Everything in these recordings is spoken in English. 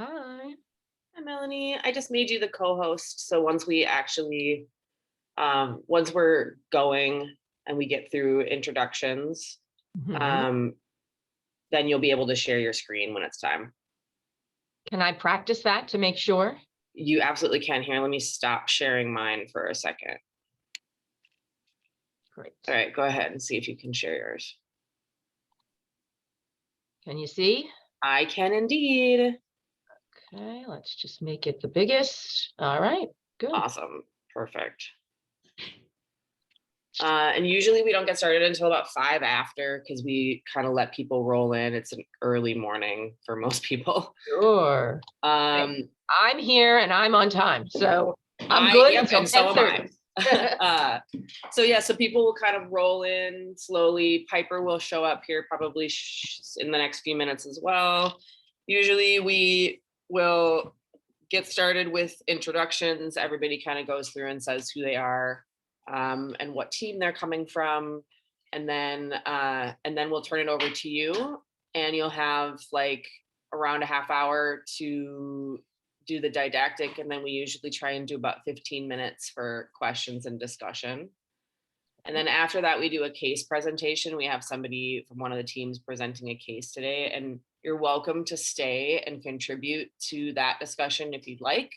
Hi. Hi, Melanie. I just made you the co-host. So once we're going and we get through introductions, Mhm. um, then you'll be able to share your screen when it's time. Can I practice that to make sure? You absolutely can. Here, let me stop sharing mine for a second. All Great. right, go ahead and see if you can share yours. Can you see? I can indeed. Okay, let's just make it the biggest. All right, good. Awesome. Perfect. And usually we don't get started until about five after because we kind of let people roll in. It's an early morning for most people. Sure. Hey, Um, I'm here and I'm on time, so I'm good yep, until and so am 10:30. I. So yeah, so people will kind of roll in slowly. Piper will show up here probably in the next few minutes as well. Usually we will get started with introductions. Everybody kind of goes through and says who they are, and what team they're coming from, and then we'll turn it over to you, and you'll have like around a half hour to do the didactic, and then we usually try and do about 15 minutes for questions and discussion. And then after that, we do a case presentation. We have somebody from one of the teams presenting a case today, and you're welcome to stay and contribute to that discussion if you'd like.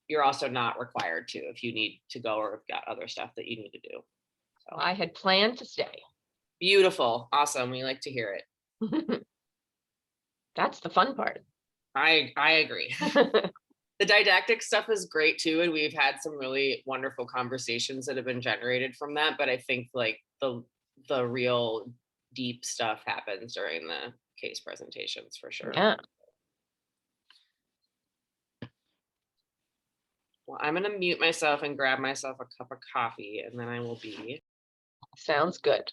You're also not required to if you need to go or have got other stuff that you need to do. So I had planned to stay. beautiful. Awesome. We like to hear it. That's the fun part. I agree. The didactic stuff is great too, and we've had some really wonderful conversations that have been generated from that, but I think like the real deep stuff happens during the case presentations for sure. Yeah, Well, I'm going to mute myself and grab myself a cup of coffee, and then I will be sounds good.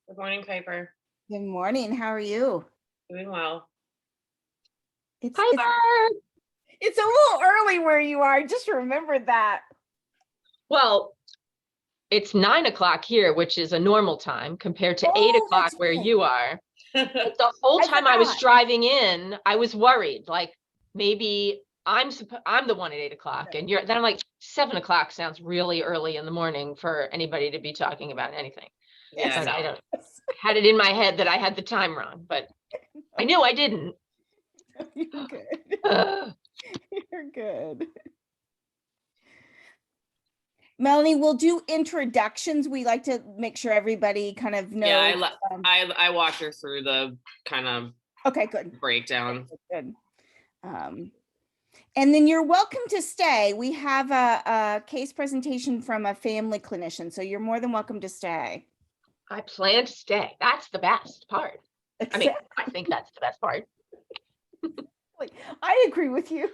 Good morning, Piper. Good morning. How are you? Doing well. It's Hi, Barb. it's a little early where you are. Just remember that. Well, it's 9 o'clock here, which is a normal time compared to 8 Oh, o'clock that's where right. you are. But the whole I time I was forgot. driving in, I was worried, like maybe I'm the one at 8 o'clock and then I'm like 7 o'clock sounds really early in the morning for anybody to be talking about anything. Yeah, But I no. don't had it in my head that I had the time wrong, but I knew I didn't. You're good. Ugh. You're good. Melanie, we'll do introductions. We like to make sure everybody kind of knows. Yeah, I walked her through the kind of Okay, good. breakdown. Good. And then you're welcome to stay. We have a case presentation from a family clinician, so you're more than welcome to stay. I plan to stay. That's the best part. I mean, I think that's the best part. I agree with you.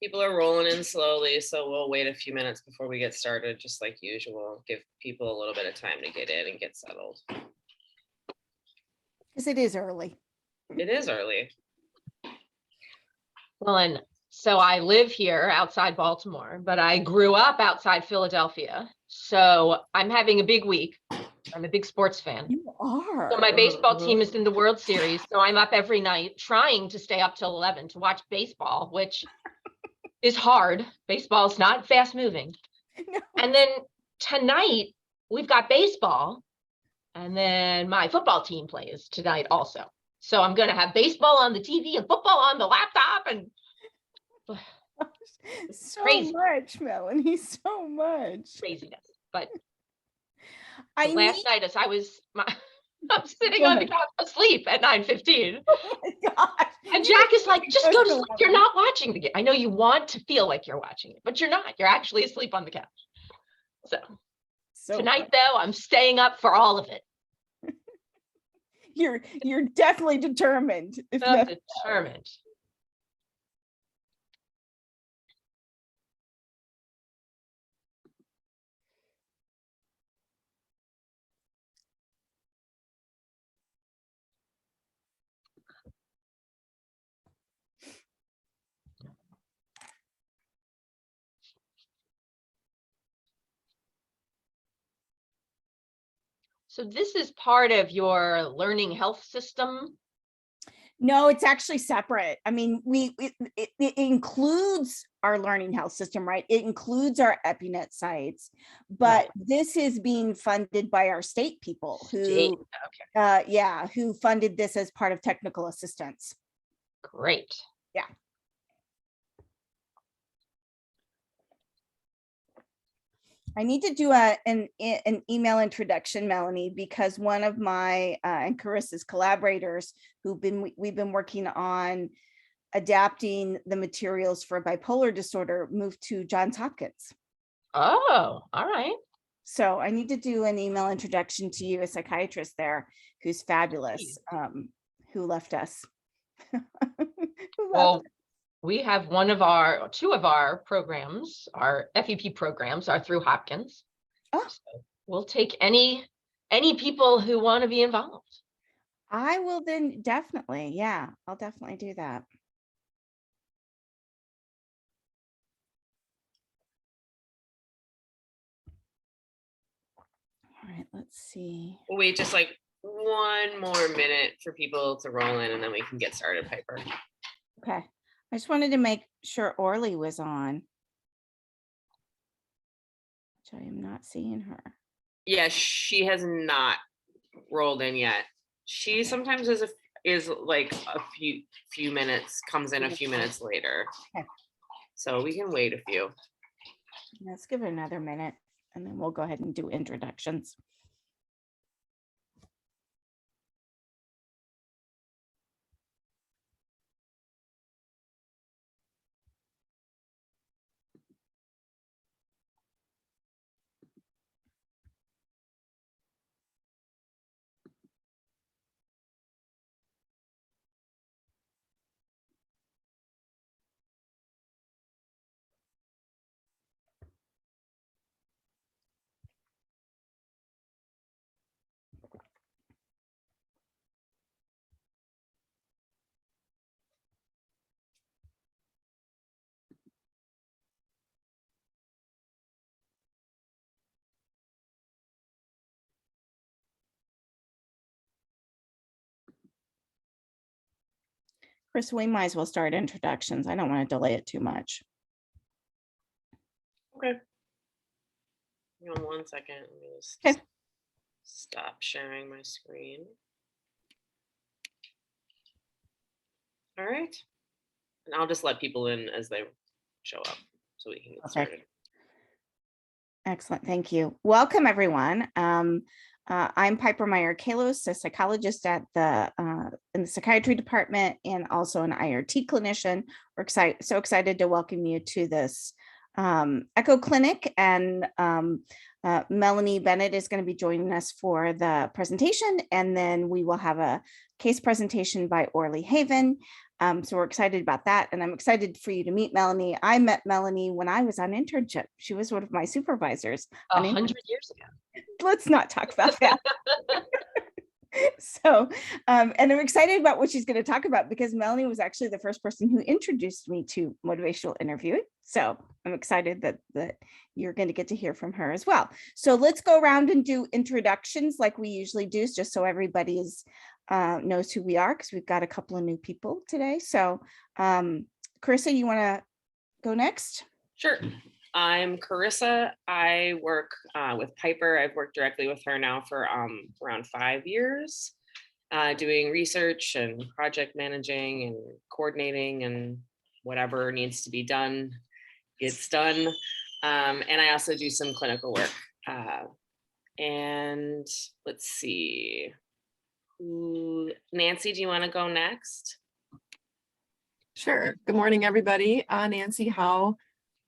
People are rolling in slowly, so we'll wait a few minutes before we get started, just like usual. Give people a little bit of time to get in and get settled. Because it is early. It is early. Well, and so I live here outside Baltimore, but I grew up outside Philadelphia. So I'm having a big week. I'm a big sports fan. You are. So my baseball team is in the World Series. So I'm up every night trying to stay up till 11 to watch baseball, which is hard. Baseball's not fast moving. No. And then tonight we've got baseball. And then my football team plays tonight also. So I'm going to have baseball on the TV and football on the laptop and so crazy. much, Melanie, so much. Craziness. But I last night as I'm sitting on the couch asleep at 9:15. Oh my gosh. And Jack is like, just go to sleep. 11. You're not watching the game. I know you want to feel like you're watching it, but you're not. You're actually asleep on the couch. So tonight, though, I'm staying up for all of it. You're definitely determined. I'm determined. So this is part of your learning health system. No, it's actually separate. I mean, it includes our learning health system, right? It includes our EpiNet sites, but this is being funded by our state people who, who funded this as part of technical assistance. Great. Yeah. I need to do an email introduction, Melanie, because one of my and Carissa's collaborators we've been working on adapting the materials for bipolar disorder moved to Johns Hopkins. Oh, all right. So I need to do an email introduction to you, a psychiatrist there who's fabulous, who left us. Well, we have two of our programs, our FEP programs are through Hopkins. Oh. So we'll take any people who want to be involved. I will then definitely. Yeah, I'll definitely do that. All right, let's see. We'll wait just like one more minute for people to roll in and then we can get started, Piper. Okay. I just wanted to make sure Orly was on, which I am not seeing her. Yeah, she has not rolled in yet. She sometimes is like a few minutes, comes in a few minutes later. Okay. So we can wait a few. Let's give it another minute and then we'll go ahead and do introductions. Chris, we might as well start introductions. I don't want to delay it too much. Okay. Hang on 1 second. Let me just Okay. stop sharing my screen. All right. And I'll just let people in as they show up so we can get started. Excellent. Thank you. Welcome, everyone. I'm Piper Meyer-Kalos, a psychologist at in the psychiatry department and also an IRT clinician. We're so excited to welcome you to this Echo Clinic, and Melanie Bennett is going to be joining us for the presentation, and then we will have a case presentation by Orly Haven. So we're excited about that, and I'm excited for you to meet Melanie. I met Melanie when I was on internship. She was one of my supervisors. 100 years ago. Let's not talk about that. So, and I'm excited about what she's going to talk about, because Melanie was actually the first person who introduced me to motivational interviewing. So I'm excited that you're going to get to hear from her as well. So let's go around and do introductions like we usually do, just so everybody knows who we are, because we've got a couple of new people today. So Carissa, you want to go next? Sure. I'm Carissa. I work with Piper. I've worked directly with her now for around 5 years, doing research and project managing and coordinating, and whatever needs to be done gets done. And I also do some clinical work. And let's see. Nancy, do you want to go next? Sure. Good morning, everybody. Nancy Howe.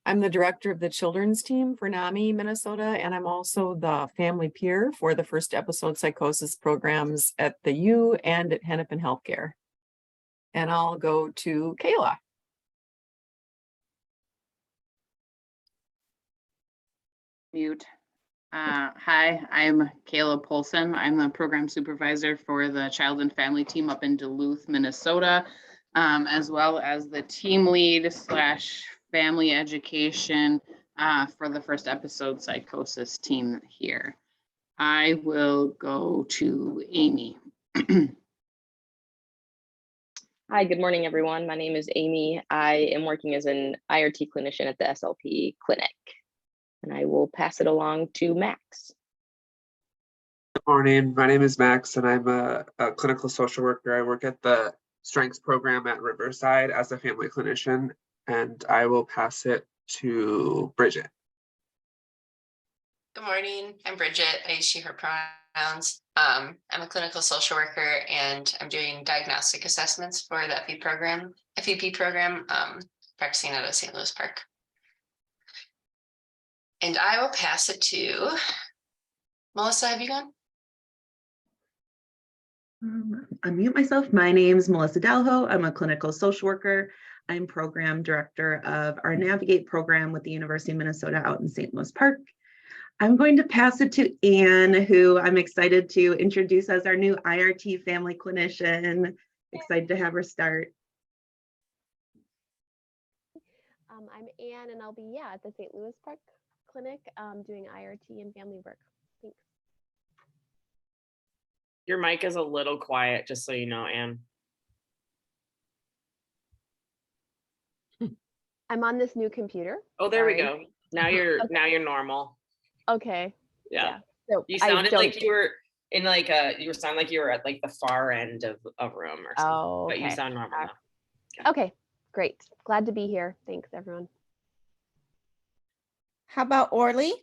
I'm the director of the children's team for NAMI, Minnesota, and I'm also the family peer for the first episode psychosis programs at the U and at Hennepin Healthcare. And I'll go to Kayla. Mute. Hi, I'm Kayla Polson. I'm the program supervisor for the child and family team up in Duluth, Minnesota, as well as the team lead / family education for the first episode psychosis team here. I will go to Amy. Hi, good morning, everyone. My name is Amy. I am working as an IRT clinician at the SLP clinic, and I will pass it along to Max. Good morning. My name is Max, and I'm a clinical social worker. I work at the Strengths program at Riverside as a family clinician, and I will pass it to Bridget. Good morning. I'm Bridget. I use she, her pronouns. I'm a clinical social worker, and I'm doing diagnostic assessments for the FEP program, practicing out of St. Louis Park. And I will pass it to Melissa. Have you gone? Unmute myself. My name is Melissa Dalho. I'm a clinical social worker. I'm program director of our Navigate program with the University of Minnesota out in St. Louis Park. I'm going to pass it to Anne, who I'm excited to introduce as our new IRT family clinician. Excited to have her start. I'm Anne, and I'll be at the St. Louis Park Clinic doing IRT and family work. Thanks. Your mic is a little quiet, just so you know, Anne. I'm on this new computer. Oh, there Sorry. we go. Now you're Okay. Now you're normal. Okay. Yeah. So You sounded like you were in like you sound like you were at like the far end of a room or something. Oh, okay. But you sound normal now. Okay, great. Glad to be here. Thanks, everyone. How about Orly?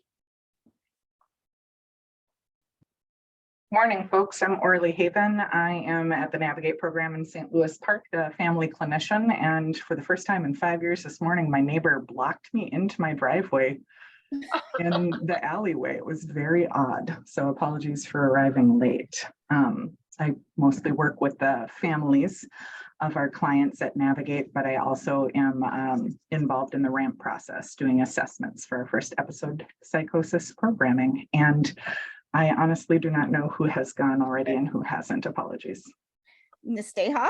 Morning, folks. I'm Orly Haven. I am at the Navigate program in St. Louis Park, the family clinician. And for the first time in 5 years this morning, my neighbor blocked me into my driveway in the alleyway. It was very odd. So apologies for arriving late. I mostly work with the families of our clients at Navigate, but I also am involved in the ramp process, doing assessments for our first episode psychosis programming. And I honestly do not know who has gone already and who hasn't. Apologies. Nasteha?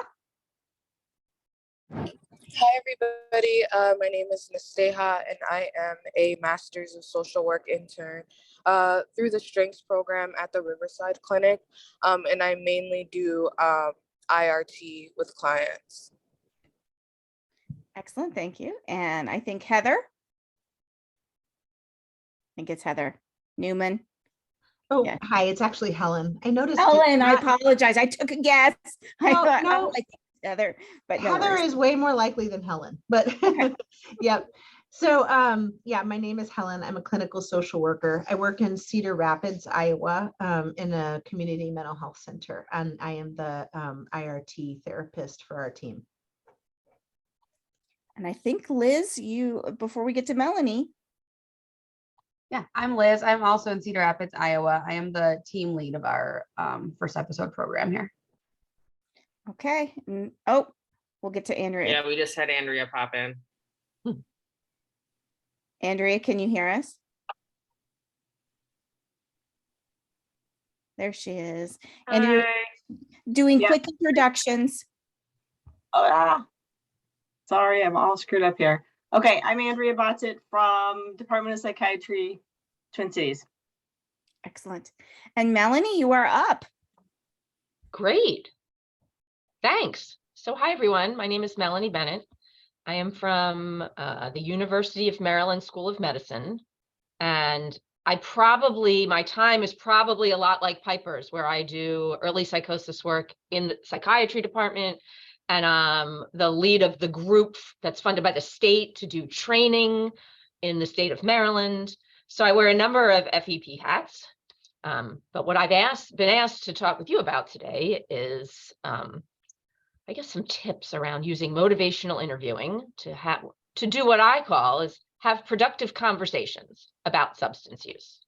Hi, everybody. My name is Nasteha, and I am a Master's of Social Work intern through the Strengths program at the Riverside Clinic. And I mainly do IRT with clients. Excellent, thank you. And I think Heather. I think it's Heather Newman. Oh, Yeah. hi, it's actually Helen. I noticed. Helen, I apologize. I took a guess. I No, thought, no. oh, I think it's Heather, but no Heather worries. is way more likely than Helen, but yep. So yeah, my name is Helen. I'm a clinical social worker. I work in Cedar Rapids, Iowa, in a community mental health center, and I am the IRT therapist for our team. And I think Liz, you, before we get to Melanie. Yeah, I'm Liz. I'm also in Cedar Rapids, Iowa. I am the team lead of our first episode program here. Okay. Oh, we'll get to Andrea. Yeah, we just had Andrea pop in. Andrea, can you hear us? There she is. Andrea, doing quick introductions. Sorry, I'm all screwed up here. Okay, I'm Andrea Botzett from Department of Psychiatry, Twin Cities. Excellent. And Melanie, you are up. Great. Thanks. So hi, everyone. My name is Melanie Bennett. I am from the University of Maryland School of Medicine. And my time is probably a lot like Piper's, where I do early psychosis work in the psychiatry department. And I'm the lead of the group that's funded by the state to do training in the state of Maryland. So I wear a number of FEP hats. But what I've been asked to talk with you about today is, I guess, some tips around using motivational interviewing to do what I call is have productive conversations about substance use.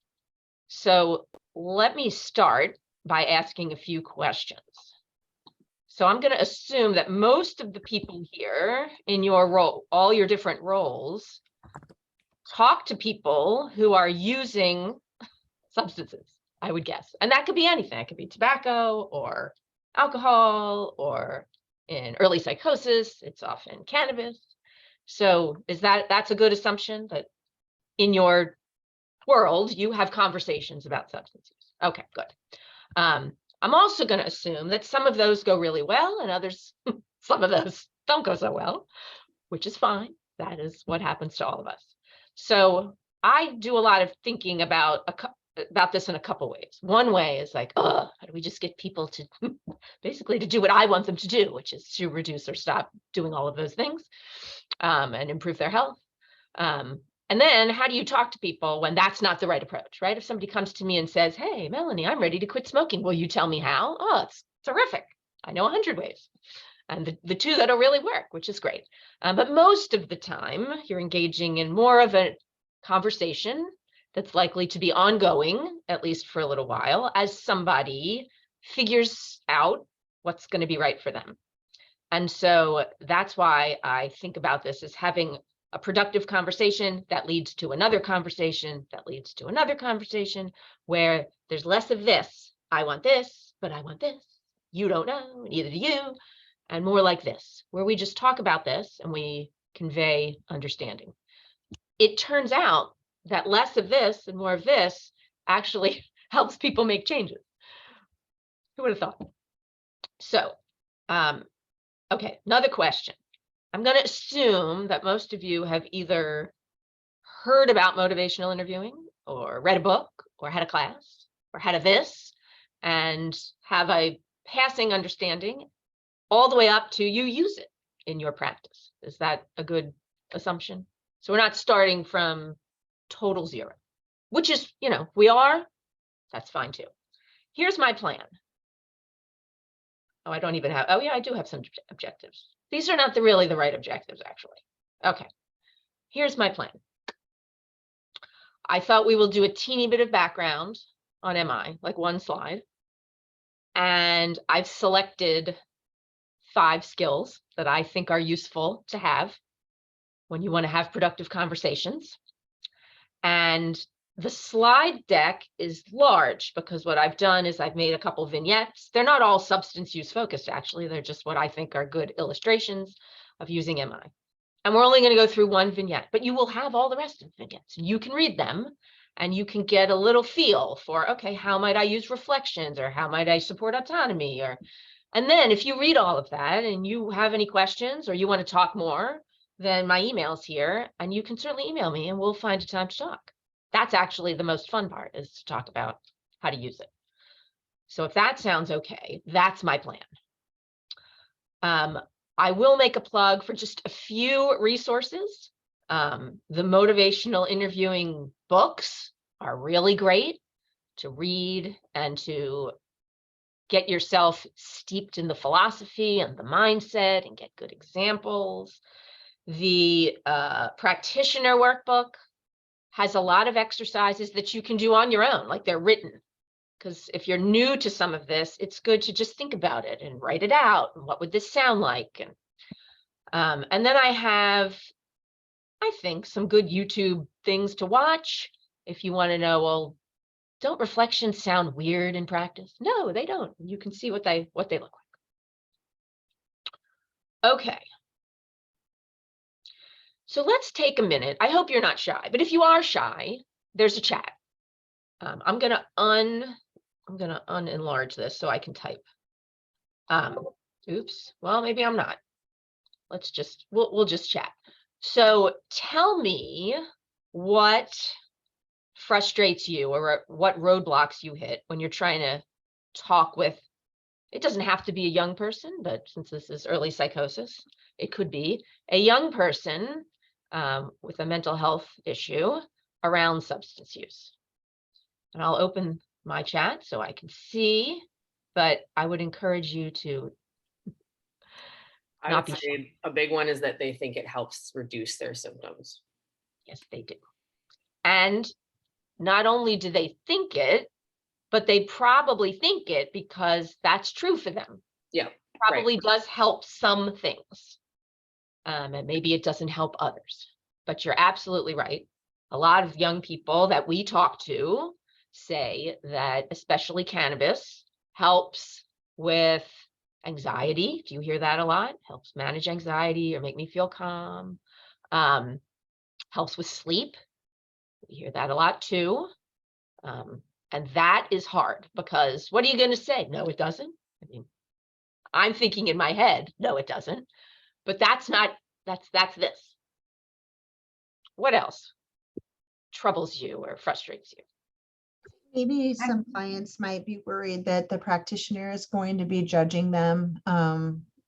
So let me start by asking a few questions. So I'm going to assume that most of the people here in your role, all your different roles, talk to people who are using substances, I would guess. And that could be anything. It could be tobacco or alcohol, or in early psychosis, it's often cannabis. So that's a good assumption that in your world, you have conversations about substance use. Okay, good. I'm also going to assume that some of those go really well and others, some of those don't go so well, which is fine. That is what happens to all of us. So I do a lot of thinking about this in a couple ways. One way is like, how do we just get people to basically to do what I want them to do, which is to reduce or stop doing all of those things and improve their health. And then how do you talk to people when that's not the right approach, right? If somebody comes to me and says, hey, Melanie, I'm ready to quit smoking. Will you tell me how? Oh, it's terrific. I know 100 ways. And the two that'll really work, which is great. But most of the time, you're engaging in more of a conversation that's likely to be ongoing, at least for a little while, as somebody figures out what's going to be right for them. And so that's why I think about this as having a productive conversation that leads to another conversation that leads to another conversation, where there's less of this. I want this, but I want this. You don't know, neither do you. And more like this, where we just talk about this and we convey understanding. It turns out that less of this and more of this actually helps people make changes. Who would have thought? So, okay, another question. I'm going to assume that most of you have either heard about motivational interviewing or read a book or had a class or had a this and have a passing understanding all the way up to you use it in your practice. Is that a good assumption? So we're not starting from total zero, which is, we are, that's fine too. Here's my plan. Oh, I don't even have, oh yeah, I do have some objectives. These are not really the right objectives, actually. Okay, here's my plan. I thought we will do a teeny bit of background on MI, like one slide. And I've selected 5 skills that I think are useful to have when you want to have productive conversations. And the slide deck is large because what I've done is I've made a couple vignettes. They're not all substance use focused, actually. They're just what I think are good illustrations of using MI. And we're only going to go through one vignette, but you will have all the rest of the vignettes. You can read them and you can get a little feel for, okay, how might I use reflections, or how might I support autonomy? And then if you read all of that and you have any questions or you want to talk more, then my email's here, and you can certainly email me and we'll find a time to talk. That's actually the most fun part, is to talk about how to use it. So if that sounds okay, that's my plan. I will make a plug for just a few resources. The motivational interviewing books are really great to read and to get yourself steeped in the philosophy and the mindset and get good examples. The practitioner workbook has a lot of exercises that you can do on your own, like they're written. Because if you're new to some of this, it's good to just think about it and write it out. And what would this sound like? And then I have, I think, some good YouTube things to watch if you want to know, well, don't reflections sound weird in practice? No, they don't. You can see what they look like. Okay. So let's take a minute. I hope you're not shy, but if you are shy, there's a chat. I'm gonna unenlarge this so I can type. Oops. Well, maybe I'm not. Let's just we'll just chat. So tell me what frustrates you or what roadblocks you hit when you're trying to talk with. It doesn't have to be a young person, but since this is early psychosis, it could be a young person with a mental health issue around substance use. And I'll open my chat so I can see, but I would encourage you to I not would be say a big one is that they think it helps reduce their symptoms. Yes, they do. And not only do they think it, but they probably think it because that's true for them. Yeah. Probably does help some things. And maybe it doesn't help others. But you're absolutely right. A lot of young people that we talk to say that especially cannabis helps with anxiety. Do you hear that a lot? Helps manage anxiety or make me feel calm. Helps with sleep. We hear that a lot too. And that is hard because what are you going to say? No, it doesn't. I mean, I'm thinking in my head, no, it doesn't. But that's not, that's this. What else troubles you or frustrates you? Maybe some clients might be worried that the practitioner is going to be judging them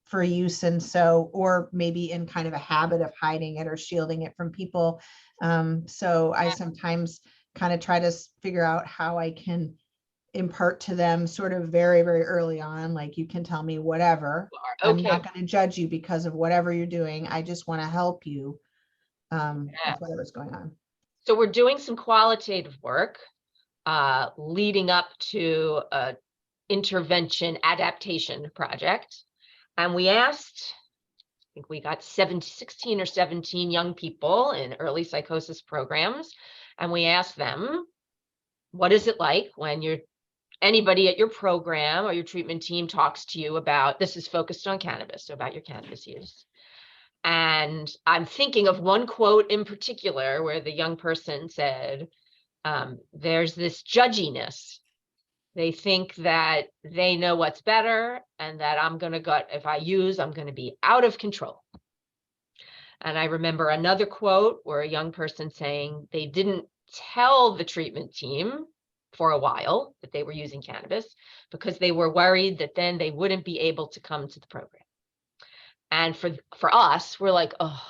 for use, and so, or maybe in kind of a habit of hiding it or shielding it from people. So I sometimes kind of try to figure out how I can impart to them sort of very, very early on, like, you can tell me whatever. I'm not going to judge you because of whatever you're doing. I just want to help you with whatever's going on. So we're doing some qualitative work leading up to a intervention adaptation project. And we asked, I think we got 16 or 17 young people in early psychosis programs. And we asked them, what is it like when anybody at your program or your treatment team talks to you about, this is focused on cannabis, so about your cannabis use. And I'm thinking of one quote in particular where the young person said, there's this judginess. They think that they know what's better and that if I use, I'm going to be out of control. And I remember another quote where a young person saying they didn't tell the treatment team for a while that they were using cannabis because they were worried that then they wouldn't be able to come to the program. And for us, we're like, oh,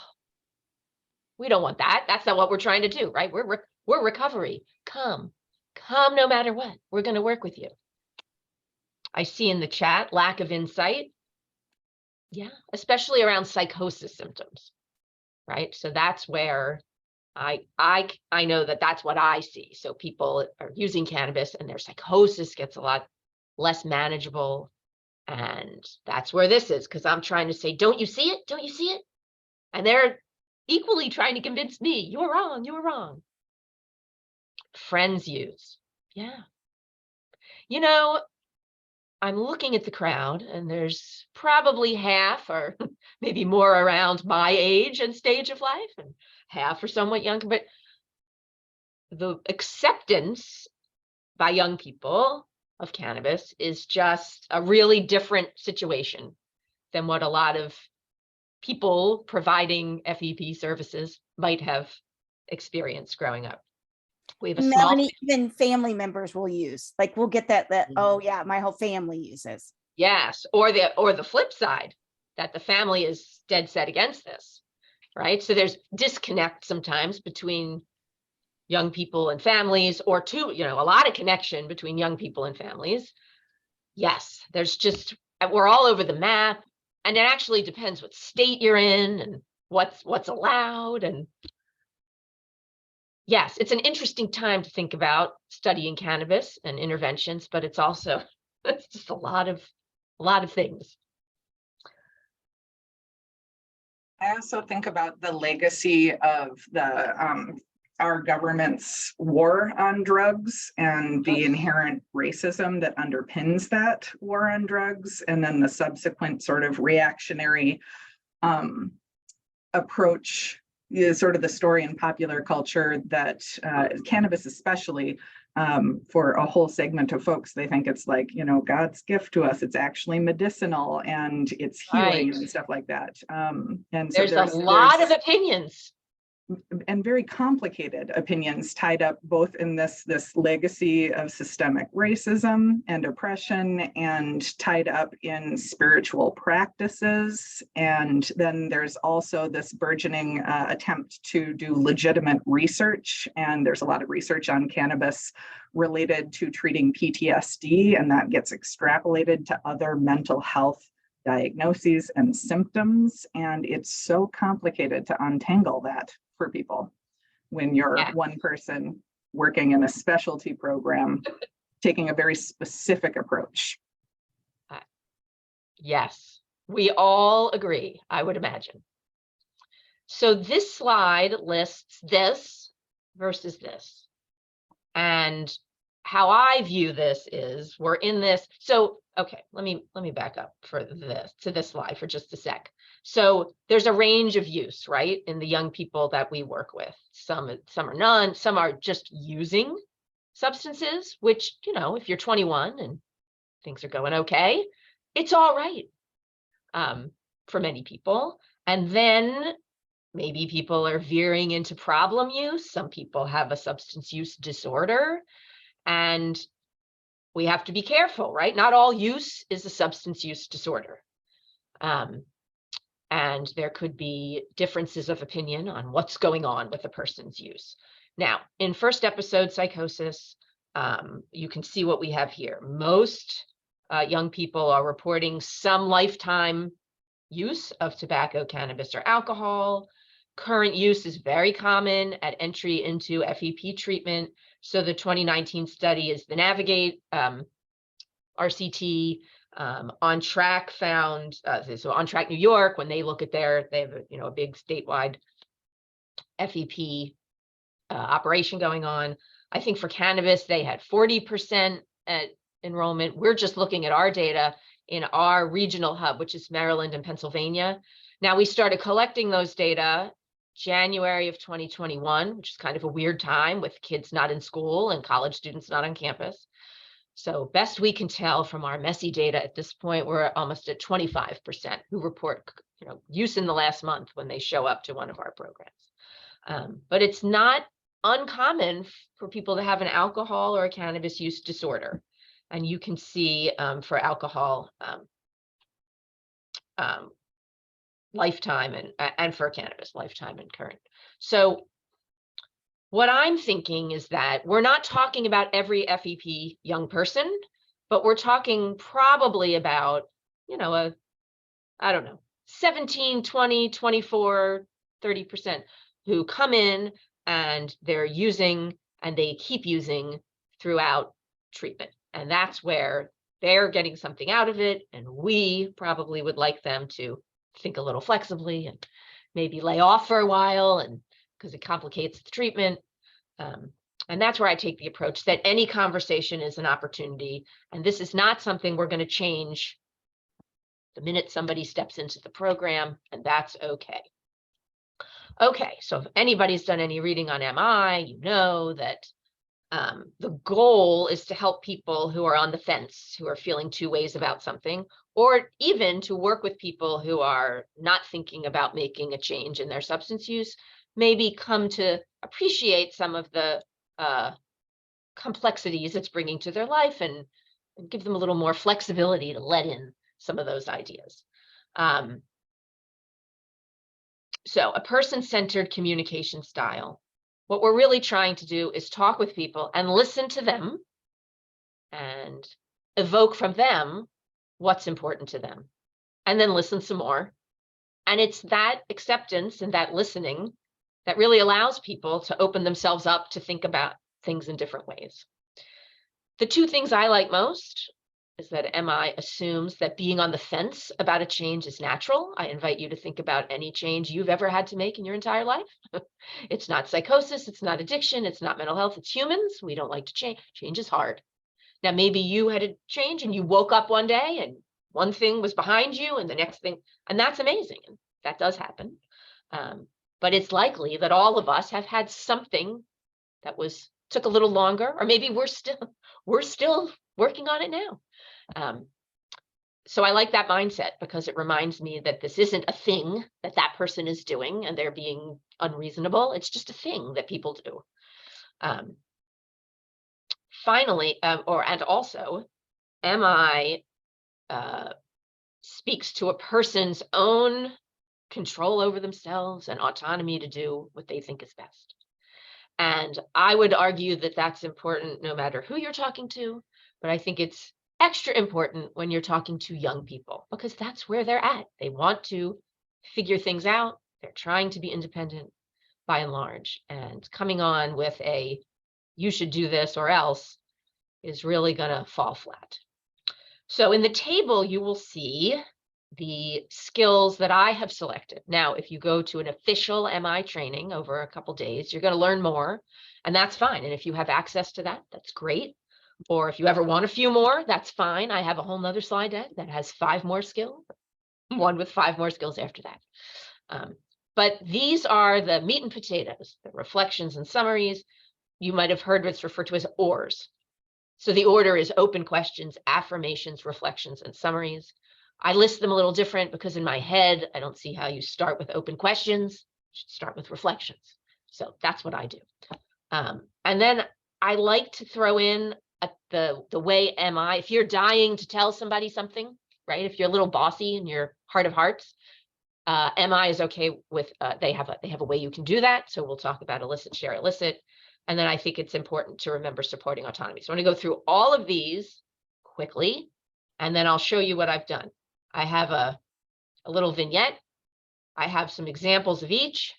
we don't want that. That's not what we're trying to do, right? We're recovery. Come no matter what. We're going to work with you. I see in the chat lack of insight. Yeah, especially around psychosis symptoms, right? So that's where I know that that's what I see. So people are using cannabis and their psychosis gets a lot less manageable. And that's where this is, because I'm trying to say, don't you see it? Don't you see it? And they're equally trying to convince me, you're wrong, you're wrong. Friends use. Yeah. You know, I'm looking at the crowd and there's probably half or maybe more around my age and stage of life and half are somewhat younger, but the acceptance by young people of cannabis is just a really different situation than what a lot of people providing FEP services might have experienced growing up. We have a small, Melanie, even family members will use, like, we'll get that, oh yeah, my whole family uses. yes, or the flip side, that the family is dead set against this, right? So there's disconnect sometimes between young people and families, or a lot of connection between young people and families. Yes, there's just, we're all over the map, and it actually depends what state you're in and what's allowed. And yes, it's an interesting time to think about studying cannabis and interventions, but it's also, it's just a lot of things. I also think about the legacy of our government's war on drugs and the inherent racism that underpins that war on drugs, and then the subsequent sort of reactionary approach is sort of the story in popular culture that cannabis, especially for a whole segment of folks, they think it's like, God's gift to us. It's actually medicinal and it's healing and stuff like that. And so there's a lot of opinions, and very complicated opinions tied up both in this legacy of systemic racism and oppression, and tied up in spiritual practices. And then there's also this burgeoning attempt to do legitimate research. And there's a lot of research on cannabis related to treating PTSD, and that gets extrapolated to other mental health diagnoses and symptoms. And it's so complicated to untangle that for people when you're one person working in a specialty program, taking a very specific approach. Yes, we all agree, I would imagine. So this slide lists this versus this. And how I view this is, we're in this. So, okay, let me back up for this slide for just a sec. So there's a range of use, right, in the young people that we work with. Some are none, some are just using substances, which, if you're 21 and things are going okay, it's all right for many people. And then maybe people are veering into problem use. Some people have a substance use disorder, and we have to be careful, right? Not all use is a substance use disorder. And there could be differences of opinion on what's going on with a person's use. Now, in first episode psychosis, you can see what we have here. Most young people are reporting some lifetime use of tobacco, cannabis, or alcohol. Current use is very common at entry into FEP treatment. So the 2019 study is the Navigate RCT. On Track found, so On Track New York, when they look at they have a big statewide FEP operation going on. I think for cannabis, they had 40% enrollment. We're just looking at our data in our regional hub, which is Maryland and Pennsylvania. Now, we started collecting those data January of 2021, which is kind of a weird time with kids not in school and college students not on campus. So best we can tell from our messy data at this point, we're almost at 25% who report use in the last month when they show up to one of our programs. But it's not uncommon for people to have an alcohol or a cannabis use disorder. And you can see for alcohol lifetime and for cannabis lifetime and current. So what I'm thinking is that we're not talking about every FEP young person, but we're talking probably about, I don't know, 17, 20, 24, 30% who come in and they're using and they keep using throughout treatment. And that's where they're getting something out of it. And we probably would like them to think a little flexibly and maybe lay off for a while, and because it complicates the treatment. And that's where I take the approach that any conversation is an opportunity. And this is not something we're going to change the minute somebody steps into the program, and that's okay. Okay, so if anybody's done any reading on MI, you know that the goal is to help people who are on the fence, who are feeling two ways about something, or even to work with people who are not thinking about making a change in their substance use, maybe come to appreciate some of the complexities it's bringing to their life, and give them a little more flexibility to let in some of those ideas. So a person-centered communication style. What we're really trying to do is talk with people and listen to them and evoke from them what's important to them, and then listen some more. And it's that acceptance and that listening that really allows people to open themselves up to think about things in different ways. The two things I like most is that MI assumes that being on the fence about a change is natural. I invite you to think about any change you've ever had to make in your entire life. It's not psychosis, it's not addiction, it's not mental health, it's humans. We don't like to change. Change is hard. Now, maybe you had a change and you woke up one day and one thing was behind you and the next thing, and that's amazing. And that does happen. But it's likely that all of us have had something that took a little longer, or maybe we're still working on it now. So I like that mindset because it reminds me that this isn't a thing that that person is doing and they're being unreasonable. It's just a thing that people do. Finally, and also, MI speaks to a person's own control over themselves and autonomy to do what they think is best. And I would argue that that's important no matter who you're talking to, but I think it's extra important when you're talking to young people, because that's where they're at. They want to figure things out. They're trying to be independent by and large, and coming on with a "you should do this or else" is really going to fall flat. So in the table, you will see the skills that I have selected. Now, if you go to an official MI training over a couple days, you're going to learn more, and that's fine. And if you have access to that, that's great. Or if you ever want a few more, that's fine. I have a whole nother slide deck that has 5 more skills, one with 5 more skills after that. But these are the meat and potatoes, the reflections and summaries. You might have heard what's referred to as ORS. So the order is open questions, affirmations, reflections, and summaries. I list them a little different because in my head, I don't see how you start with open questions. You should start with reflections. So that's what I do. And then I like to throw in the way MI, if you're dying to tell somebody something, right? If you're a little bossy in your heart of hearts, MI is okay with, they have a way you can do that. So we'll talk about elicit, share, elicit. And then I think it's important to remember supporting autonomy. So I'm going to go through all of these quickly, and then I'll show you what I've done. I have a little vignette. I have some examples of each,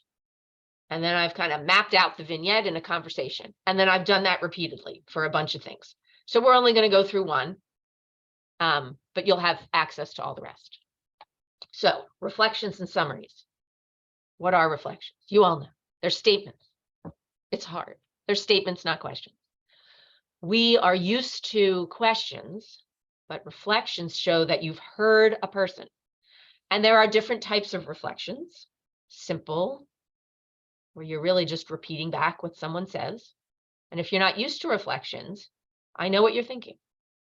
and then I've kind of mapped out the vignette in a conversation. And then I've done that repeatedly for a bunch of things. So we're only going to go through one, but you'll have access to all the rest. So reflections and summaries. What are reflections? You all know. They're statements. It's hard. They're statements, not questions. We are used to questions, but reflections show that you've heard a person. And there are different types of reflections. Simple, where you're really just repeating back what someone says. And if you're not used to reflections, I know what you're thinking.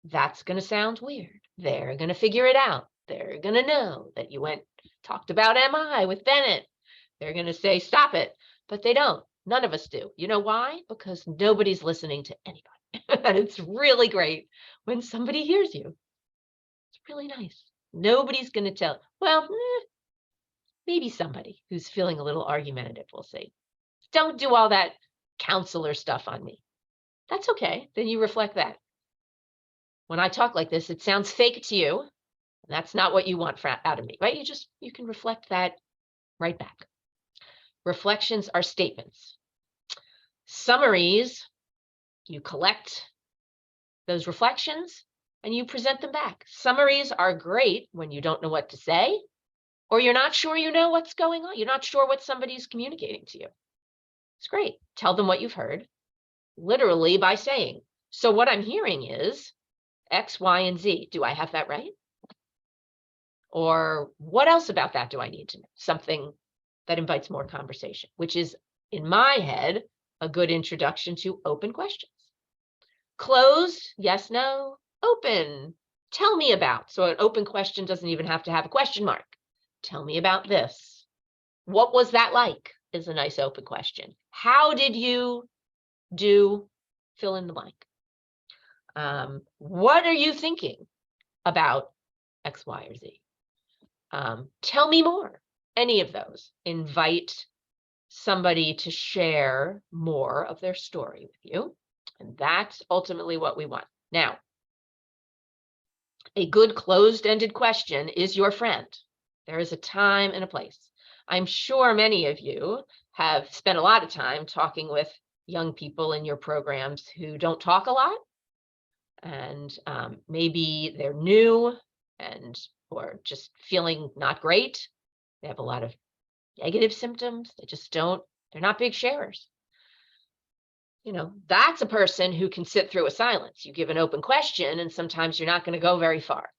That's going to sound weird. They're going to figure it out. They're going to know that you talked about MI with Bennett. They're going to say, stop it. But they don't. None of us do. You know why? Because nobody's listening to anybody. And it's really great when somebody hears you. It's really nice. Nobody's going to tell. Well, maybe somebody who's feeling a little argumentative will say, don't do all that counselor stuff on me. That's okay. Then you reflect that. When I talk like this, it sounds fake to you. And that's not what you want out of me, right? You can reflect that right back. Reflections are statements. Summaries, you collect those reflections and you present them back. Summaries are great when you don't know what to say, or you're not sure you know what's going on. You're not sure what somebody's communicating to you. It's great. Tell them what you've heard, literally by saying, so what I'm hearing is X, Y, and Z. Do I have that right? Or what else about that do I need to know? Something that invites more conversation, which is, in my head, a good introduction to open questions. Closed, yes, no. Open, Tell me about. So an open question doesn't even have to have a question mark. Tell me about this. What was that like? Is a nice open question. How did you do fill in the blank? What are you thinking about X, Y, or Z? Tell me more. Any of those. Invite somebody to share more of their story with you. And that's ultimately what we want. Now, a good closed-ended question is your friend. There is a time and a place. I'm sure many of you have spent a lot of time talking with young people in your programs who don't talk a lot. And maybe they're new and or just feeling not great. They have a lot of negative symptoms. They just don't, they're not big sharers. You know, that's a person who can sit through a silence. You give an open question and sometimes you're not going to go very far.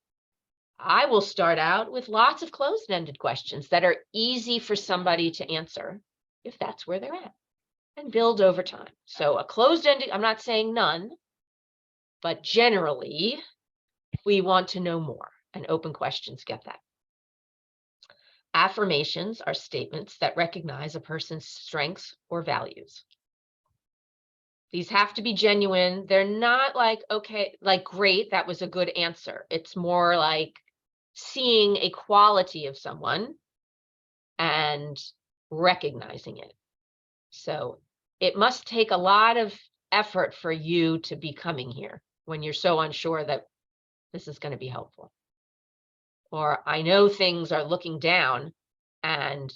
I will start out with lots of closed-ended questions that are easy for somebody to answer if that's where they're at, and build over time. So a closed-ended, I'm not saying none, but generally we want to know more, and open questions get that. Affirmations are statements that recognize a person's strengths or values. These have to be genuine. They're not like, okay, like, great, that was a good answer. It's more like seeing a quality of someone and recognizing it. So it must take a lot of effort for you to be coming here when you're so unsure that this is going to be helpful. Or I know things are looking down and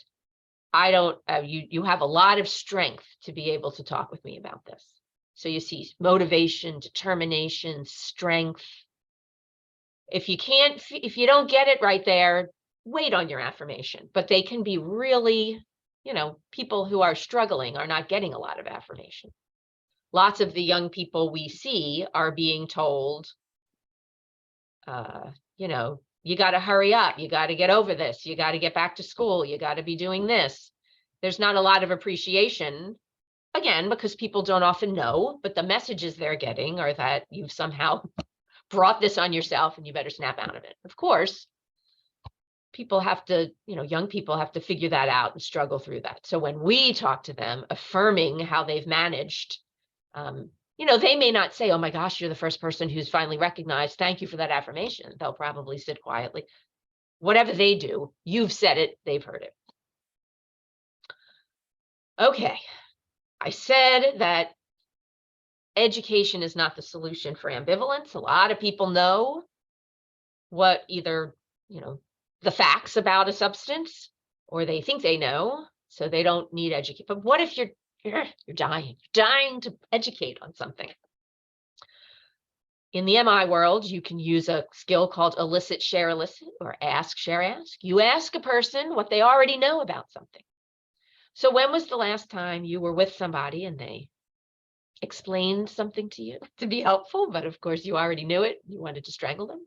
I don't, you have a lot of strength to be able to talk with me about this. So you see motivation, determination, strength. If you don't get it right there, wait on your affirmation, but they can be really, you know, people who are struggling are not getting a lot of affirmation. Lots of the young people we see are being told, you know, you got to hurry up. You got to get over this. You got to get back to school. You got to be doing this. There's not a lot of appreciation, again, because people don't often know, but the messages they're getting are that you've somehow brought this on yourself and you better snap out of it. Of course, people have to, you know, young people have to figure that out and struggle through that. So when we talk to them, affirming how they've managed, you know, they may not say, oh my gosh, you're the first person who's finally recognized. Thank you for that affirmation. They'll probably sit quietly. Whatever they do, you've said it, they've heard it. Okay, I said that education is not the solution for ambivalence. A lot of people know what either, you know, the facts about a substance, or they think they know, so they don't need education. But what if you're dying to educate on something? In the MI world, you can use a skill called elicit, share, elicit, or ask, share, ask. You ask a person what they already know about something. So when was the last time you were with somebody and they explained something to you to be helpful, but of course you already knew it, you wanted to strangle them?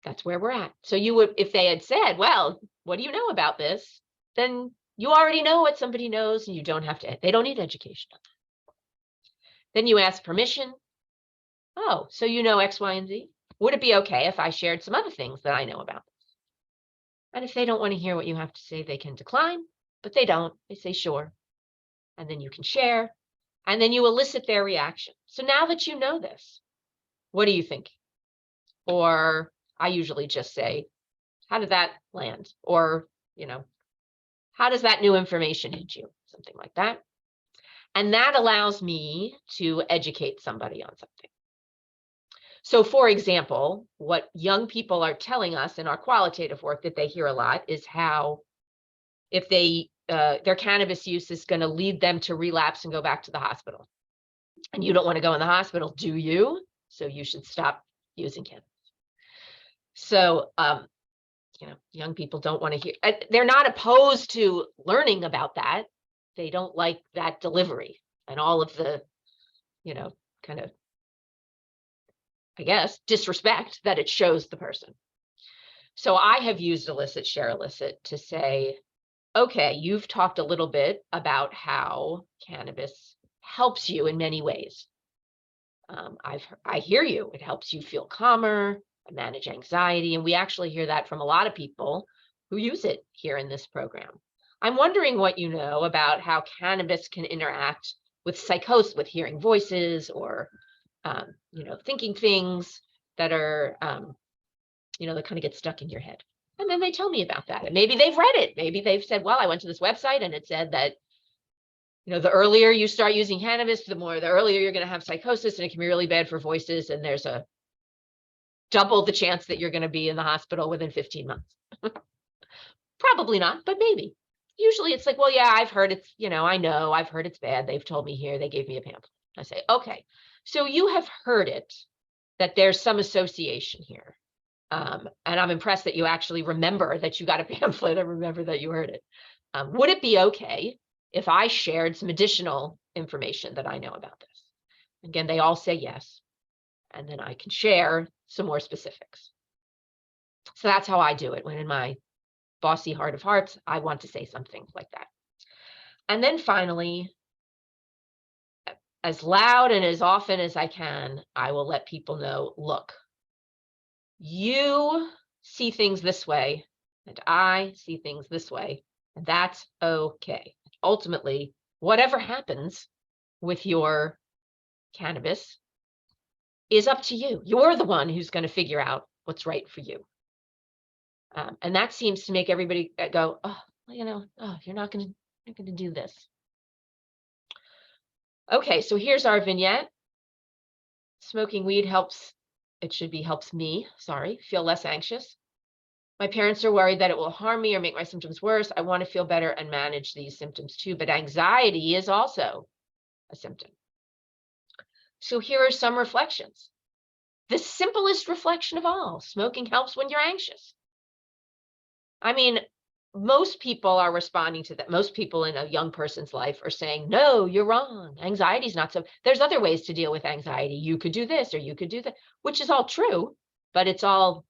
That's where we're at. So you would, if they had said, well, what do you know about this? Then you already know what somebody knows and you don't have to, they don't need education on that. Then you ask permission. Oh, so you know X, Y, and Z? Would it be okay if I shared some other things that I know about this? And if they don't want to hear what you have to say, they can decline, but they don't. They say sure. And then you can share, and then you elicit their reaction. So now that you know this, what do you think? Or I usually just say, how did that land? Or, you know, how does that new information hit you? Something like that. And that allows me to educate somebody on something. So for example, what young people are telling us in our qualitative work that they hear a lot is how if they their cannabis use is going to lead them to relapse and go back to the hospital. And you don't want to go in the hospital, do you? So you should stop using cannabis. So, you know, young people don't want to hear, they're not opposed to learning about that. They don't like that delivery and all of the, you know, kind of, I guess, disrespect that it shows the person. So I have used elicit, share, elicit to say, okay, you've talked a little bit about how cannabis helps you in many ways. I hear you. It helps you feel calmer, manage anxiety. And we actually hear that from a lot of people who use it here in this program. I'm wondering what you know about how cannabis can interact with psychosis, with hearing voices or, thinking things that are, that kind of get stuck in your head. And then they tell me about that. And maybe they've read it. Maybe they've said, well, I went to this website and it said that, the earlier you start using cannabis, the earlier you're going to have psychosis, and it can be really bad for voices. And there's a double the chance that you're going to be in the hospital within 15 months. Probably not, but maybe. Usually it's like, well, yeah, I've heard it's, I know I've heard it's bad. They've told me here, they gave me a pamphlet. I say, okay, so you have heard it, that there's some association here. And I'm impressed that you actually remember that you got a pamphlet and remember that you heard it. Would it be okay if I shared some additional information that I know about this? Again, they all say yes. And then I can share some more specifics. So that's how I do it when in my bossy heart of hearts, I want to say something like that. And then finally, as loud and as often as I can, I will let people know, look, you see things this way, and I see things this way, and that's okay. Ultimately, whatever happens with your cannabis is up to you. You're the one who's going to figure out what's right for you. And that seems to make everybody go, oh, you're not going to do this. Okay, so here's our vignette. Smoking weed helps me, feel less anxious. My parents are worried that it will harm me or make my symptoms worse. I want to feel better and manage these symptoms too, but anxiety is also a symptom. So here are some reflections. The simplest reflection of all, smoking helps when you're anxious. I mean, most people are responding to that. Most people in a young person's life are saying, no, you're wrong. Anxiety is not so. There's other ways to deal with anxiety. You could do this or you could do that, which is all true, but it's all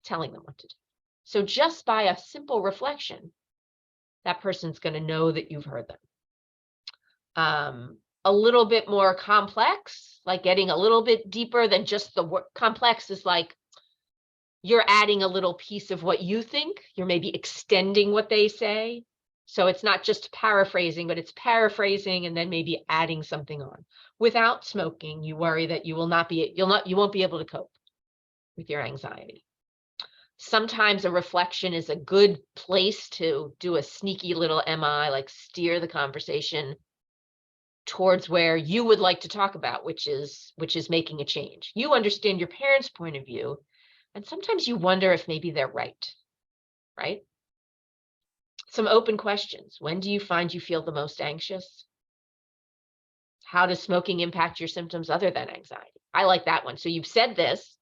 telling them what to do. So just by a simple reflection, that person's going to know that you've heard them. A little bit more complex, like getting a little bit deeper than just the word. Complex is like you're adding a little piece of what you think. You're maybe extending what they say. So it's not just paraphrasing, but it's paraphrasing and then maybe adding something on. Without smoking, you worry that you won't be able to cope with your anxiety. Sometimes a reflection is a good place to do a sneaky little MI, like steer the conversation towards where you would like to talk about, which is making a change. You understand your parents' point of view, and sometimes you wonder if maybe they're right? Some open questions. When do you find you feel the most anxious? How does smoking impact your symptoms other than anxiety? I like that one. So you've said this,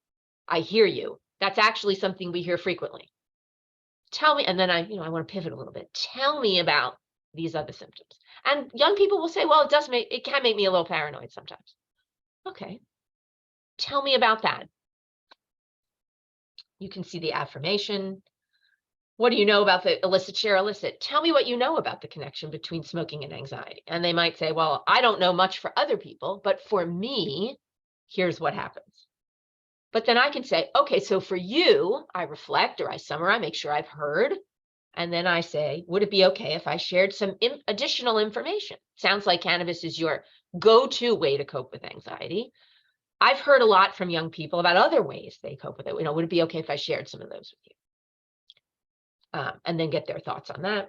I hear you. That's actually something we hear frequently. Tell me, and then I want to pivot a little bit. Tell me about these other symptoms. And young people will say, well, it can make me a little paranoid sometimes. Okay. Tell me about that. You can see the affirmation. What do you know about the illicit, share illicit? Tell me what you know about the connection between smoking and anxiety. And they might say, well, I don't know much for other people, but for me, here's what happens. But then I can say, okay, so for you, I reflect or I summarize, make sure I've heard. And then I say, would it be okay if I shared some additional information? Sounds like cannabis is your go-to way to cope with anxiety. I've heard a lot from young people about other ways they cope with it. Would it be okay if I shared some of those with you? And then get their thoughts on that.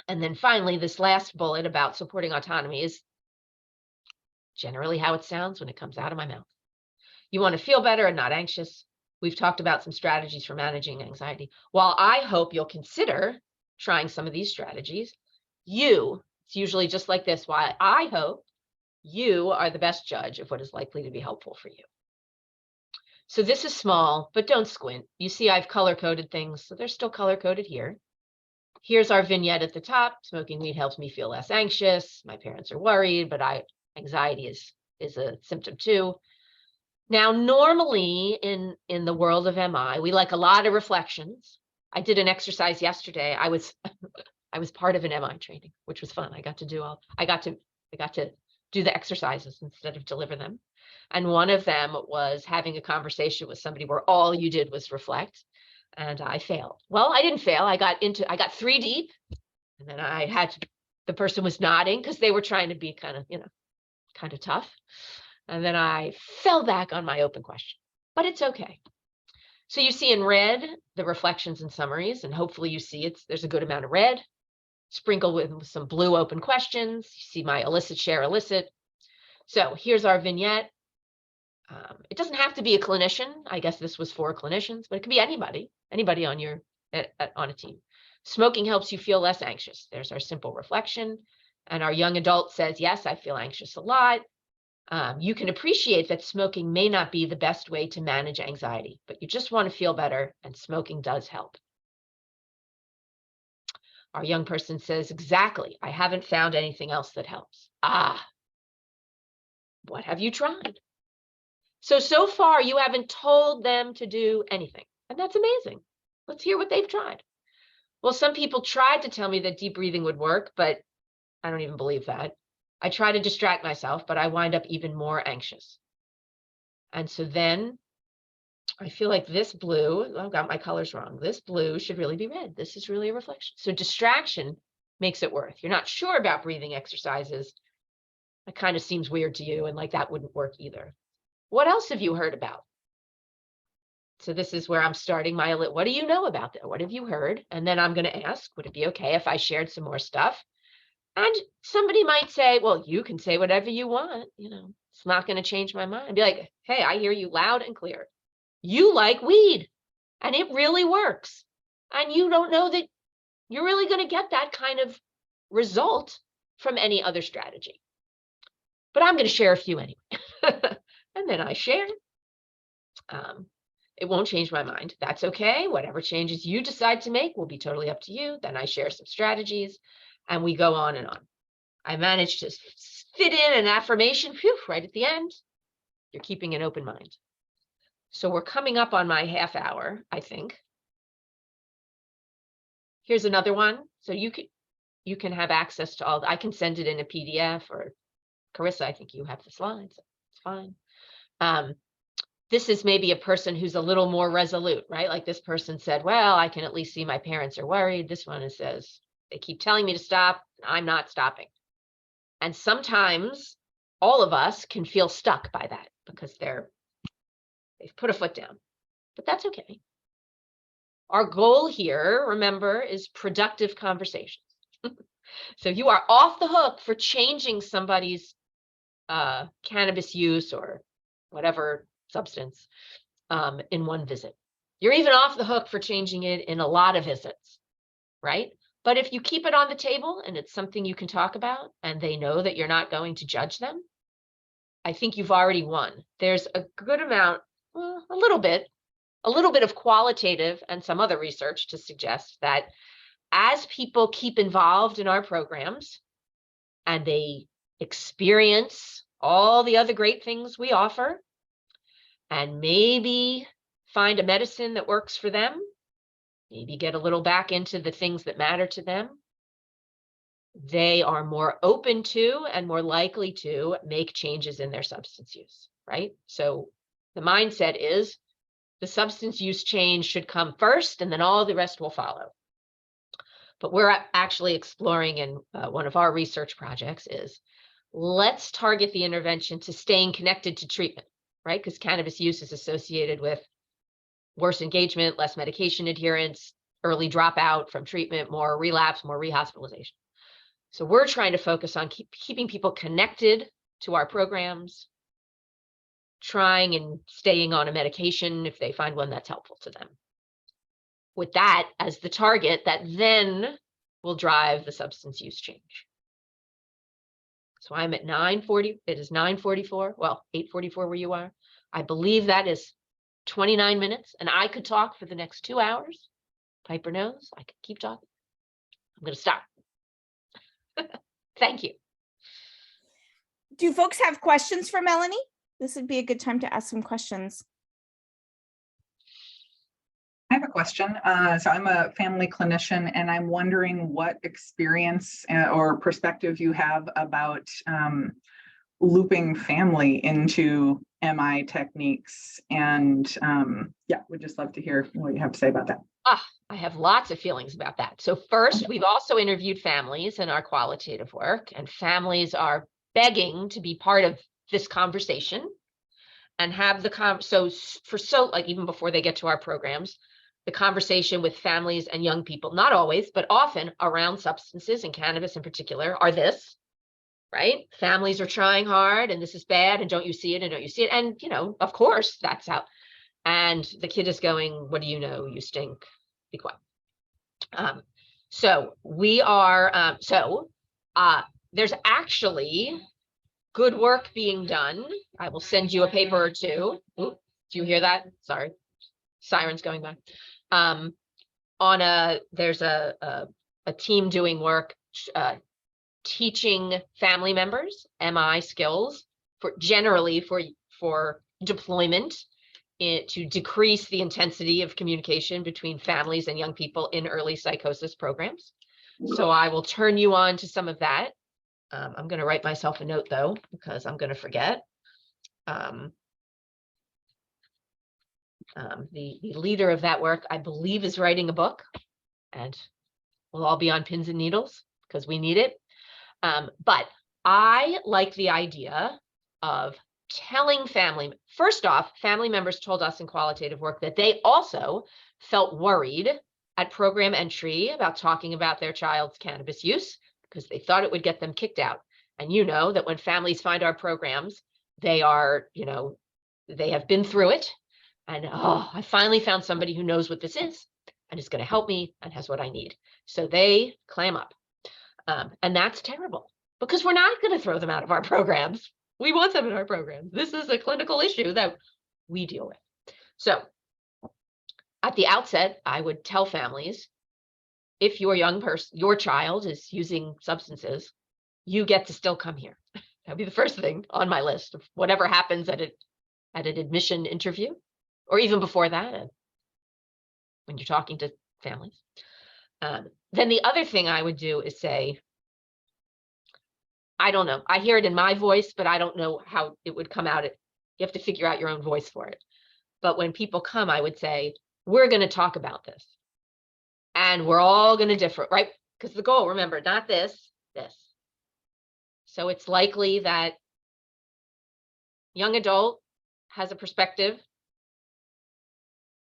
And then finally, this last bullet about supporting autonomy is generally how it sounds when it comes out of my mouth. You want to feel better and not anxious. We've talked about some strategies for managing anxiety. While I hope you'll consider trying some of these strategies, it's usually just like this, why I hope you are the best judge of what is likely to be helpful for you. So this is small, but don't squint. You see I've color-coded things, so they're still color-coded here. Here's our vignette at the top. Smoking weed helps me feel less anxious. My parents are worried, but anxiety is a symptom too. Now, normally in the world of MI, we like a lot of reflections. I did an exercise yesterday. I was part of an MI training, which was fun. I got to do the exercises instead of deliver them. And one of them was having a conversation with somebody where all you did was reflect. And I failed. Well, I didn't fail. I got 3 deep, and then I had to, the person was nodding because they were trying to be kind of tough. And then I fell back on my open question, but it's okay. So you see in red, the reflections and summaries, and hopefully you see there's a good amount of red, sprinkled with some blue open questions. You see my elicit, share, elicit. So here's our vignette. It doesn't have to be a clinician. I guess this was for clinicians, but it could be anybody on on a team. Smoking helps you feel less anxious. There's our simple reflection. And our young adult says, yes, I feel anxious a lot. You can appreciate that smoking may not be the best way to manage anxiety, but you just want to feel better, and smoking does help. Our young person says, exactly, I haven't found anything else that helps. What have you tried? So far, you haven't told them to do anything, and that's amazing. Let's hear what they've tried. Well, some people tried to tell me that deep breathing would work, but I don't even believe that. I try to distract myself, but I wind up even more anxious. And so then I feel like this blue, I've got my colors wrong. This blue should really be red. This is really a reflection. So distraction makes it worth. You're not sure about breathing exercises. It kind of seems weird to you, and like that wouldn't work either. What else have you heard about? So this is where I'm starting my, what do you know about that? What have you heard? And then I'm going to ask, would it be okay if I shared some more stuff? And somebody might say, well, you can say whatever you want. It's not going to change my mind. I'd be like, hey, I hear you loud and clear. You like weed, and it really works. And you don't know that you're really going to get that kind of result from any other strategy. But I'm going to share a few anyway. And then I share. It won't change my mind. That's okay. Whatever changes you decide to make will be totally up to you. Then I share some strategies, and we go on and on. I managed to fit in an affirmation, right at the end. You're keeping an open mind. So we're coming up on my half hour, I think. Here's another one. So you can have access to all. I can send it in a PDF, or Carissa, I think you have the slides. It's fine. This is maybe a person who's a little more resolute, right? Like this person said, well, I can at least see my parents are worried. This one says, they keep telling me to stop. I'm not stopping. And sometimes all of us can feel stuck by that because they've put a foot down, but that's okay. Our goal here, remember, is productive conversations. So you are off the hook for changing somebody's cannabis use or whatever substance in one visit. You're even off the hook for changing it in a lot of visits, right? But if you keep it on the table and it's something you can talk about and they know that you're not going to judge them, I think you've already won. There's a good amount, well, a little bit of qualitative and some other research to suggest that as people keep involved in our programs and they experience all the other great things we offer, and maybe find a medicine that works for them, maybe get a little back into the things that matter to them, they are more open to and more likely to make changes in their substance use, right? So the mindset is the substance use change should come first, and then all the rest will follow. But we're actually exploring in one of our research projects is, let's target the intervention to staying connected to treatment, right? Because cannabis use is associated with worse engagement, less medication adherence, early dropout from treatment, more relapse, more rehospitalization. So we're trying to focus on keeping people connected to our programs, trying and staying on a medication if they find one that's helpful to them. With that as the target, that then will drive the substance use change. So I'm at 9:40, it is 9:44, well, 8:44 where you are. I believe that is 29 minutes, and I could talk for the next 2 hours. Piper knows, I could keep talking. I'm going to stop. Thank you. Do folks have questions for Melanie? This would be a good time to ask some questions. I have a question. So I'm a family clinician, and I'm wondering what experience or perspective you have about looping family into MI techniques. And yeah, would just love to hear what you have to say about that. I have lots of feelings about that. So first, we've also interviewed families in our qualitative work, and families are begging to be part of this conversation and have the like even before they get to our programs, the conversation with families and young people, not always, but often around substances and cannabis in particular, are this, right? Families are trying hard and this is bad and don't you see it and don't you see it? And, you know, of course, that's how. And the kid is going, what do you know? You stink. Be quiet. So we are, there's actually good work being done. I will send you a paper or two. Ooh, do you hear that? Sorry. Sirens going by. There's a team doing work, teaching family members MI skills for deployment to decrease the intensity of communication between families and young people in early psychosis programs. So I will turn you on to some of that. I'm going to write myself a note though, because I'm going to forget. The leader of that work, I believe, is writing a book, and we'll all be on pins and needles because we need it. But I like the idea of telling first off, family members told us in qualitative work that they also felt worried at program entry about talking about their child's cannabis use because they thought it would get them kicked out. And you know that when families find our programs, they are, you know, they have been through it. And I finally found somebody who knows what this is and is going to help me and has what I need. So they clam up. And that's terrible because we're not going to throw them out of our programs. We want them in our programs. This is a clinical issue that we deal with. So at the outset, I would tell families, if your your child is using substances, you get to still come here. That'd be the first thing on my list of whatever happens at an admission interview, or even before that, and when you're talking to families. Then the other thing I would do is say, I don't know. I hear it in my voice, but I don't know how it would come out. You have to figure out your own voice for it. But when people come, I would say, we're going to talk about this. And we're all going to differ, right? Because the goal, remember, not this. So it's likely that young adult has a perspective,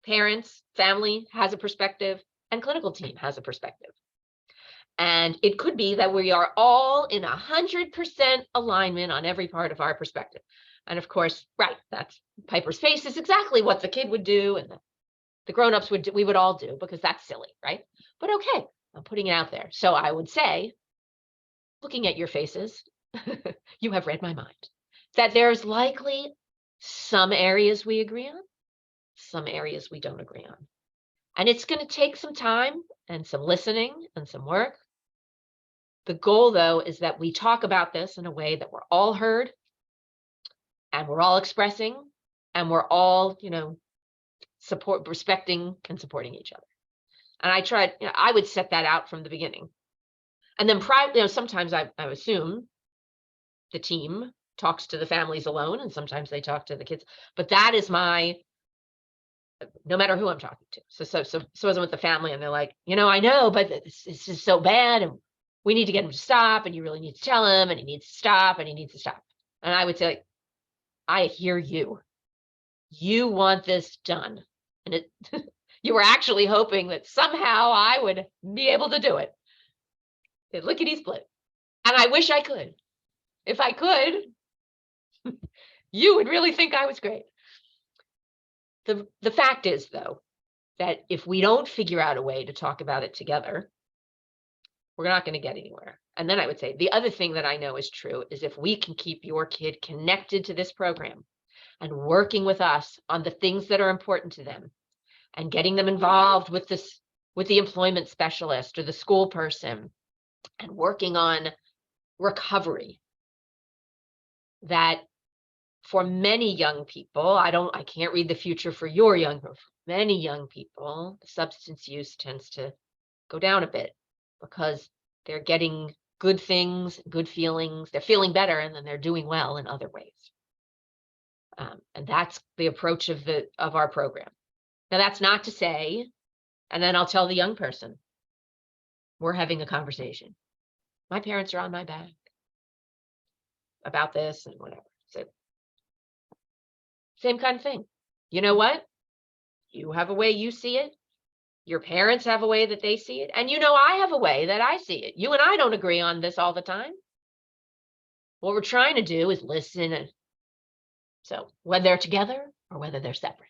parents, family has a perspective, and clinical team has a perspective. And it could be that we are all in 100% alignment on every part of our perspective. And of course, right, that's Piper's face is exactly what the kid would do and the grown-ups we would all do, because that's silly, right? But okay, I'm putting it out there. So I would say, looking at your faces, you have read my mind, that there's likely some areas we agree on, some areas we don't agree on. And it's going to take some time and some listening and some work. The goal, though, is that we talk about this in a way that we're all heard and we're all expressing and we're all, you know, respecting and supporting each other. And I tried, you know, I would set that out from the beginning. And then sometimes I assume the team talks to the families alone and sometimes they talk to the kids, but that is no matter who I'm talking to. So I was with the family and they're like, you know, I know, but this is so bad and we need to get him to stop and you really need to tell him and he needs to stop and he needs to stop. And I would say, like, I hear you. You want this done. And you were actually hoping that somehow I would be able to do it. Lickety split. And I wish I could. If I could, you would really think I was great. The fact is, though, that if we don't figure out a way to talk about it together, we're not going to get anywhere. And then I would say the other thing that I know is true is if we can keep your kid connected to this program and working with us on the things that are important to them and getting them involved with the employment specialist or the school person and working on recovery, that for many young people, I can't read the future for your young, for many young people, substance use tends to go down a bit because they're getting good things, good feelings. They're feeling better, and then they're doing well in other ways. And that's the approach of our program. Now, that's not to say, and then I'll tell the young person, we're having a conversation. My parents are on my back about this and whatever. So, same kind of thing. You know what? You have a way you see it. Your parents have a way that they see it. And I have a way that I see it. You and I don't agree on this all the time. What we're trying to do is listen. And so whether they're together or whether they're separate.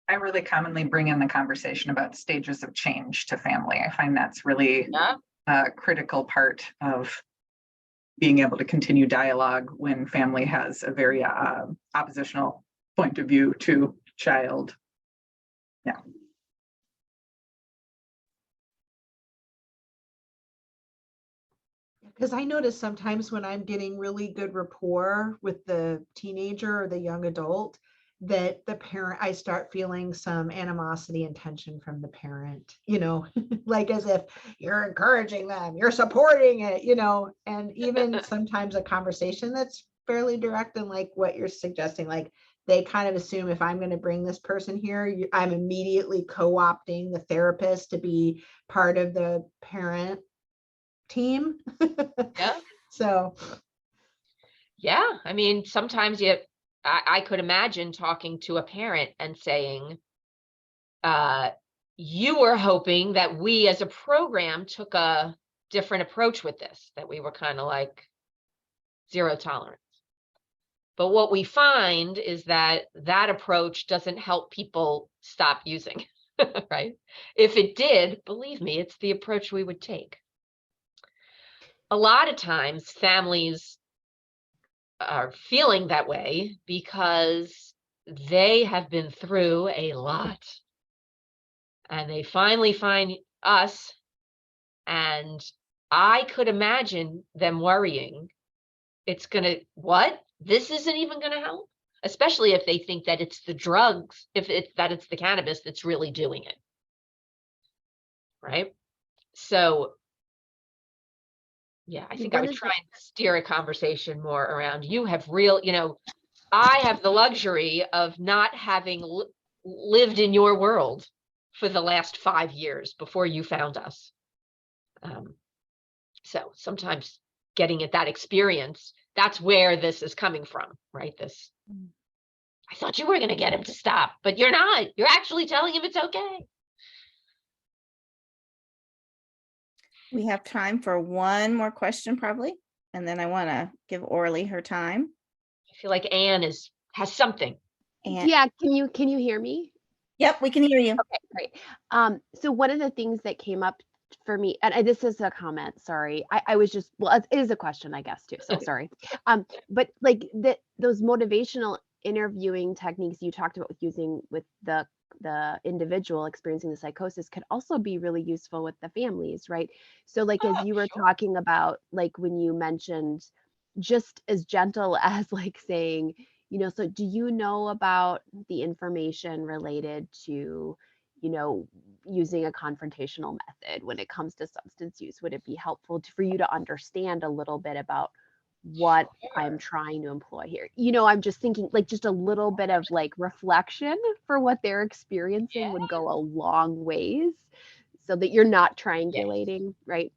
I really commonly bring in the conversation about stages of change to family. I find that's really a critical part of being able to continue dialogue when family has a very oppositional point of view to child. Yeah. Because I notice sometimes when I'm getting really good rapport with the teenager or the young adult, that the parent, I start feeling some animosity and tension from the parent, like as if you're encouraging them, you're supporting it, and even sometimes a conversation that's fairly direct and like what you're suggesting, like they kind of assume if I'm going to bring this person here, I'm immediately co-opting the therapist to be part of the parent team. Yeah. So. Yeah. I mean, sometimes I could imagine talking to a parent and saying, you were hoping that we as a program took a different approach with this, that we were kind of like zero tolerance. But what we find is that approach doesn't help people stop using, right? If it did, believe me, it's the approach we would take. A lot of times families are feeling that way because they have been through a lot and they finally find us, and I could imagine them worrying this isn't even gonna help, especially if they think that it's the drugs, that it's the cannabis that's really doing it, right? So yeah, I think I would try and steer a conversation more around I have the luxury of not having lived in your world for the last 5 years before you found us. So sometimes getting at that experience, that's where this is coming from, right? I thought you were going to get him to stop, but you're not. You're actually telling him it's okay. We have time for one more question probably. And then I want to give Orly her time. I feel like Anne has something. Yeah, can you hear me? Yep, we can hear you. Okay, great. So one of the things that came up for me, and this is a comment, sorry. I was just, well, it is a question, I guess, too. So sorry. But like those motivational interviewing techniques you talked about using with the individual experiencing the psychosis could also be really useful with the families, right? So like, as you were talking about, like when you mentioned just as gentle as like saying, so do you know about the information related to, using a confrontational method when it comes to substance use? Would it be helpful for you to understand a little bit about what I'm trying to employ here? I'm just thinking like just a little bit of like reflection for what they're experiencing would go a long ways so that you're not triangulating, right?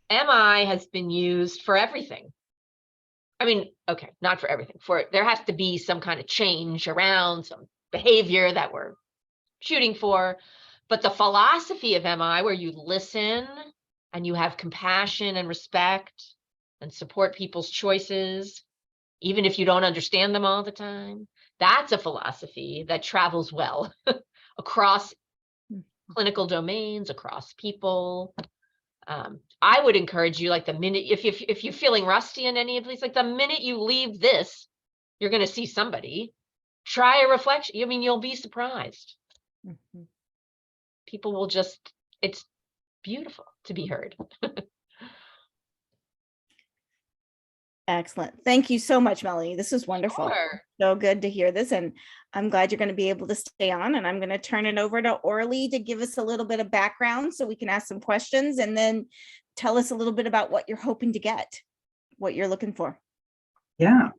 MI has been used for everything. I mean, okay, not for everything. There has to be some kind of change around some behavior that we're shooting for. But the philosophy of MI, where you listen and you have compassion and respect and support people's choices, even if you don't understand them all the time, that's a philosophy that travels well across clinical domains, across people. I would encourage you, like the minute, if you're feeling rusty in any of these, like the minute you leave this, you're going to see somebody. Try a reflection. I mean, you'll be surprised. Mm-hmm. People will it's beautiful to be heard. Excellent. Thank you so much, Melanie. This is wonderful. Sure. So good to hear this. And I'm glad you're going to be able to stay on. And I'm going to turn it over to Orly to give us a little bit of background so we can ask some questions. And then tell us a little bit about what you're hoping to get, what you're looking for. Yeah.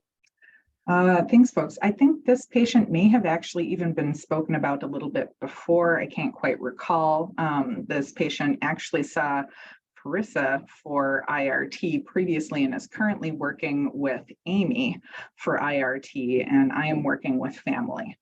Thanks, folks. I think this patient may have actually even been spoken about a little bit before. I can't quite recall. This patient actually saw Carissa for IRT previously and is currently working with Amy for IRT, and I am working with family.